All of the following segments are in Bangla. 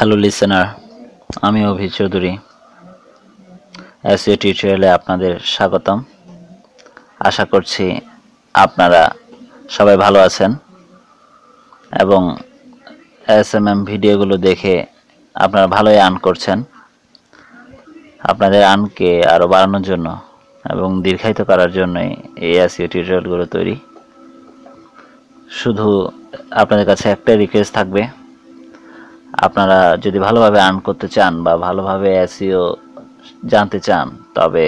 হ্যালো লিসেনার, আমি অভি চৌধুরী। এসইও টিউটোরিয়ালে আপনাদের স্বাগতম। আশা করছি আপনারা সবাই ভালো আছেন এবং এসএমএম ভিডিওগুলো দেখে আপনারা ভালোই আর্ন করছেন। আপনাদের আর্নকে আরও বাড়ানোর জন্য এবং দীর্ঘায়িত করার জন্যই এই এসইও টিউটোরিয়ালগুলো তৈরি। শুধু আপনাদের কাছে একটাই রিকোয়েস্ট থাকবে, আপনারা যদি ভালোভাবে আর্ন করতে চান বা ভালোভাবে এসইও জানতে চান, তবে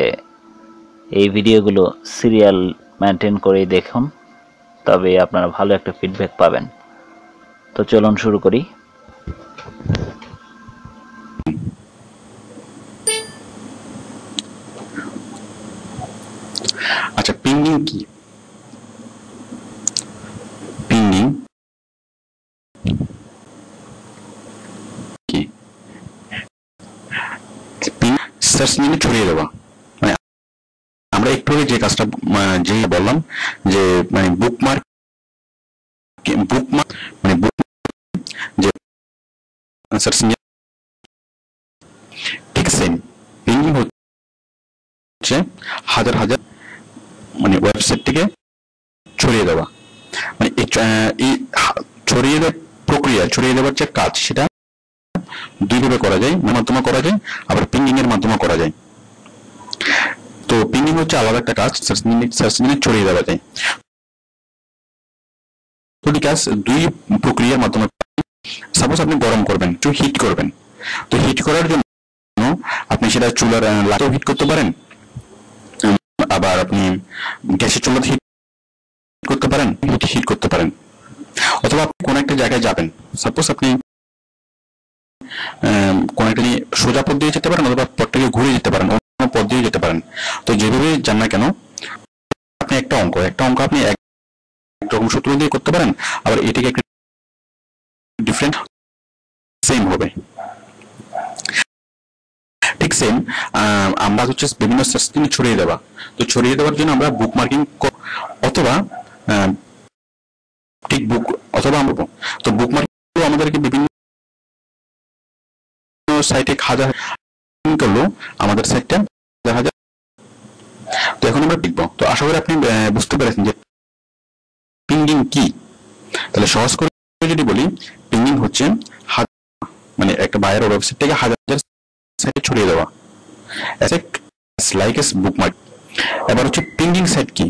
এই ভিডিওগুলো সিরিয়াল মেনটেন করেই দেখুন, তবে আপনারা ভালো একটা ফিডব্যাক পাবেন। তো চলুন শুরু করি। আচ্ছা, পিঙ্গিং কি? পিঙ্গিং কি? সার্চ ইঞ্জিনে ছড়িয়ে দেওয়া। মানে আমরা একটু আগে যে কাজটা যে বললাম যে বুকমার্ক মানে যে সার্চ ইঞ্জিন, ঠিক সেম পিঙ্গিং হচ্ছে হাজার হাজার ওয়েবসাইট থেকে ছড়িয়ে দেওয়া। এই ছড়িয়ে দেওয়ার প্রক্রিয়া, ছড়িয়ে দেওয়ার যে কাজ, সেটা দুইভাবে করা যায়। মাধ্যমে করা যায়, আবার পিঙ্গিং এর মাধ্যমে করা যায়। তো পিঙ্গিং হচ্ছে আলাদা একটা কাজ, সার্চ ইঞ্জিনে ছড়িয়ে দেওয়া যায়। দুটি কাজ দুই প্রক্রিয়ার মাধ্যমে। সাপোজ আপনি গরম করবেন, একটু হিট করবেন। তো হিট করার জন্য আপনি সেটা চুলার লাইটেও হিট করতে পারেন, আবার আপনি গ্যাসের চুলাতে হিট করতে পারেন, হিট করতে পারেন। অথবা আপনি কোন একটা জায়গায় যাবেন, সাপোজ আপনি কোন একটা নিয়ে সোজা পথ দিয়ে যেতে পারেন, অথবা পথটাকে ঘুরে যেতে পারেন, অন্য পথ দিয়ে যেতে পারেন। তো যেভাবে যান না কেন, আপনি একটা অঙ্ক আপনি একরকম সূত্র দিয়ে করতে পারেন, আবার এটাকে একটা ডিফারেন্ট সেম হবে। ঠিক সেম আমরা হচ্ছে বিভিন্ন সার্চ ইঞ্জিনে ছড়িয়ে দেওয়া। তো ছড়িয়ে দেওয়ার জন্য আমরা বুক মার্কিং অথবা ঠিক বুক অথবা আমরা তো বুক মার্কিং আমাদেরকে বিভিন্ন সাইটে হাজার করলো, আমাদের সাইটটা হাজার হাজার। তো এখন আমরা দেখবো। তো আশা করি আপনি বুঝতে পেরেছেন যে পিঙ্গিং কি। তাহলে সহজ করে যদি বলি, পিঙ্গিং হচ্ছে একটা বায়ার ওয়েবসাইট থেকে হাজার হাজার সাইটে ছড়িয়ে দেওয়া, লাইক এস বুকমার্ক। এবার হচ্ছে পিঙ্গিং সাইট কি?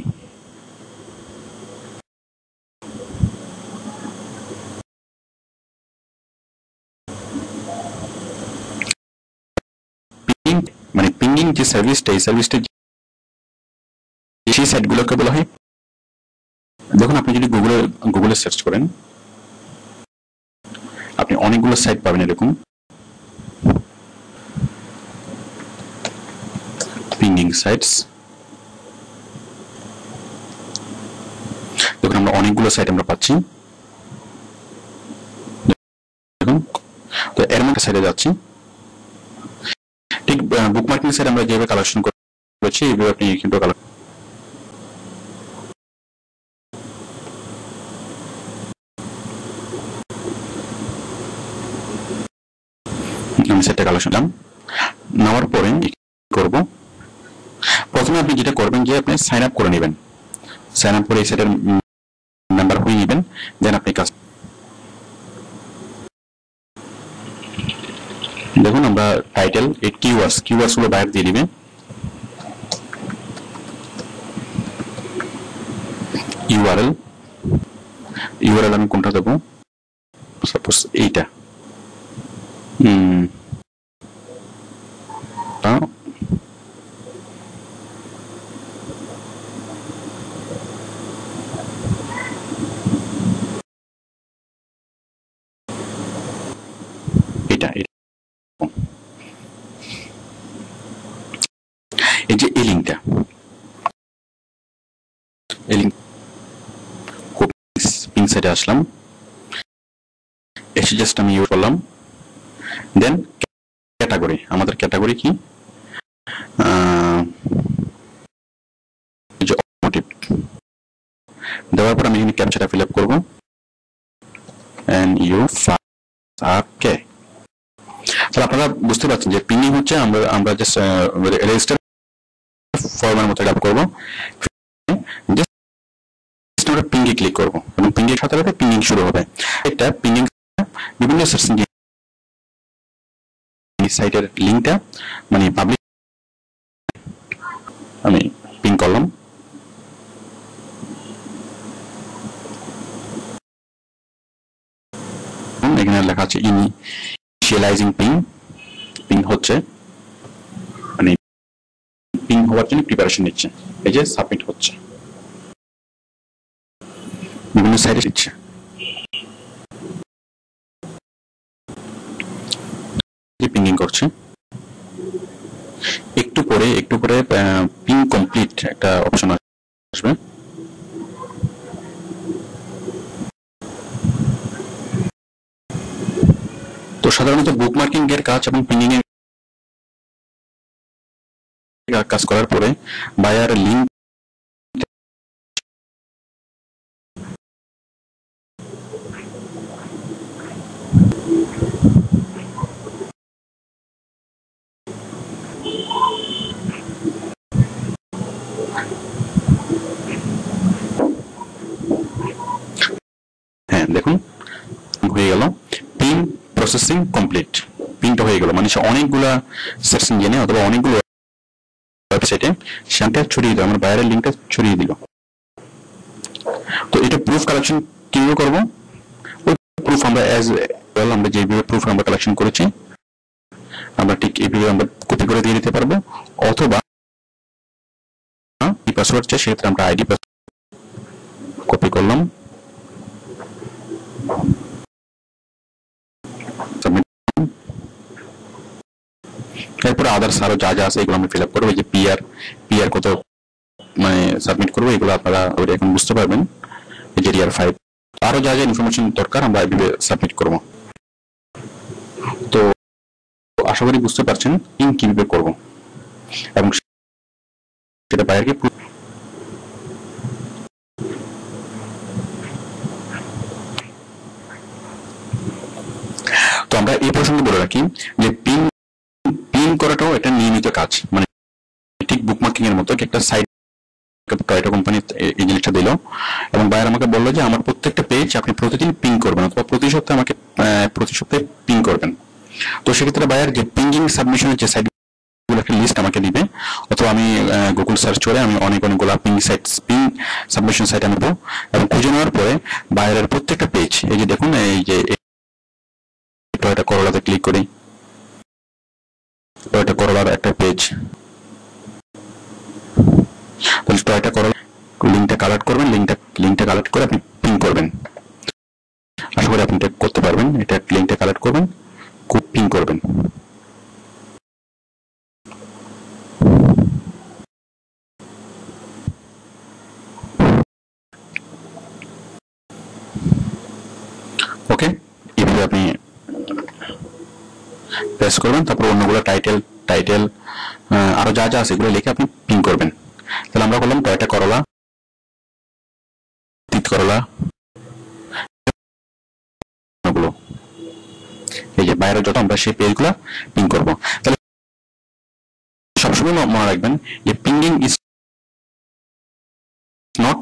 পিঙ্গিং যে সার্ভিসটা, এই সার্ভিসটা সেই সাইটগুলোকে বলা হয়। দেখুন, আপনি যদি গুগলে সার্চ করেন, আপনি অনেকগুলো সাইট পাবেন এরকম পিঙ্গিং সাইটস। দেখুন, আমরা অনেকগুলো সাইট আমরা পাচ্ছি। দেখুন, তো এর মধ্যে সাইটে যাচ্ছি, ঠিক বুকমার্কিং সাইট আমরা যেভাবে কালেকশন করেছি, এইভাবে আপনি কিন্তু আমি সেটটা কালেকশন নেওয়ার পরে করব, প্রথমে আপনি যেটা করবেন যে আপনি সাইন আপ করে নেবেন। সাইন আপ করে এই সেটের মেম্বার হয়ে নেবেন। দেন আপনি কাজ দেখুন, আমরা টাইটেল এই কিওয়ার্ডস গুলো বাইরে দিয়ে দিবেন। ইউআরএল আমি কোনটা দেবো? সাপোজ এইটা। এই যে এই লিঙ্কটা, এই লিঙ্ক পিং সাইটে আসলাম, এসে জাস্ট আমি ইউজ করলাম। দেন ক্যাটাগরি, আমাদের ক্যাটাগরি কি? অটোমোটিভ। দেওয়ার পর আমি এখানে ক্যাপচাটা ফিল আপ করবো। And you okay. আপনারা বুঝতে পারছেন যে পিনিং হচ্ছে আমরা জাস্ট রেজিস্টার ফর্মের মতো এটা করবো, আমরা পিঙ্গে ক্লিক করবো এবং পিঙ্গের সাথে সাথে পিনিং শুরু হবে। এটা পিনিং বিভিন্ন সার্চ ইঞ্জিন সাইটের লিঙ্কটা মানে পাবলিক আমি পিং করলাম, এখানে লেখা আছে ইনিশিয়ালাইজিং পিং হচ্ছে মানে পিং হওয়ার জন্য প্রিপারেশন নিচ্ছে, এই যে সাবমিট হচ্ছে বিভিন্ন সাইটে দিচ্ছে। পিঙ্গিং করছে, একটু পরে পিং কমপ্লিট একটা অপশন আসবে। তো সাধারণত বুকমার্কিং এর কাজ এবং পিঙ্গিং এর কাজ করার পরে বায়ার লিঙ্ক দেখুন হয়ে গেল পিং প্রসেসিং কমপ্লিট, পিংটা হয়ে গেল মানে সে অনেকগুলা সার্চ ইঞ্জিনে অথবা অনেকগুলো ওয়েবসাইটে সেটা ছড়িয়ে দিল, আমার বাইরের লিঙ্কটা ছড়িয়ে দিল। তো এটা প্রুফ কালেকশন কিভাবে করবো, ওই প্রুফ আমরা আমরা যেভাবে প্রুফ আমরা কালেকশন করেছি আমরা ঠিক এইভাবে আমরা কপি করে দিয়ে দিতে পারবো, অথবা পাসওয়ার্ড চাই সেক্ষেত্রে আমরা আইডি পাসওয়ার্ড কপি করলাম, এরপরে আদার্স আরো যা যা আছে এগুলো আমি ফিল আপ করবো। এই যে পিআর কত মানে সাবমিট করবো এগুলো আপনারা এখন বুঝতে পারবেন। এই যে DAR5 আরো যা যা ইনফরমেশন দরকার আমরা এইভাবে সাবমিট করবো। তো আশা করি বুঝতে পারছেন পিং কিভাবে করবো এবং সেটা বায়ারকে তো আমরা এই প্রসঙ্গে বলে রাখি যে পিং করাটাও একটা নিয়মিত কাজ, মানে ঠিক বুকমার্কিং এর মতো একটা সাইট টয়টা কোম্পানি এই জিনিসটা দিল এবং বায়ার আমাকে বললো যে আমার প্রত্যেকটা পেজ আপনি প্রতিদিন পিং করবেন অথবা প্রতি সপ্তাহে আমাকে প্রতি সপ্তাহে পিং করবেন। তো সেক্ষেত্রে বায়ার যে পিঙ্গিং সাবমিশনের যে সাইট একটা লিস্ট আমাকে দিবে, অথবা আমি গুগল সার্চ করে আমি অনেকগুলো পিং সাবমিশন সাইট আনবো এবং খুঁজে নেওয়ার পরে বায়ারের প্রত্যেকটা পেজ এই যে দেখুন এই যে টয়টা করোলাতে ক্লিক করি, টয়টা করোলার একটা পেজ, তাহলে টয়টা করোলা লিঙ্কটা কালেক্ট করবেন, লিঙ্কটা কালেক্ট করে আপনি পিং করবেন। আশা করি আপনি এটা করতে পারবেন, এটা লিঙ্কটা কালেক্ট করবেন পিং করবেন। ওকে, এইভাবে আপনি প্রেস করবেন, তারপর অন্যগুলো টাইটেল আরো যা যা আছে এগুলো লিখে আপনি পিং করবেন। তাহলে আমরা বললাম টয়টা করোলা, করোলা এই যে বাইরে যত আমরা সেই পেজগুলো পিং করব। তাহলে সবসময় মনে রাখবেন যে পিঙ্গিং ইজ নট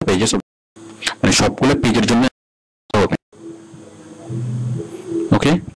পেজেস, মানে সবগুলো পেজের জন্য হবে। ওকে।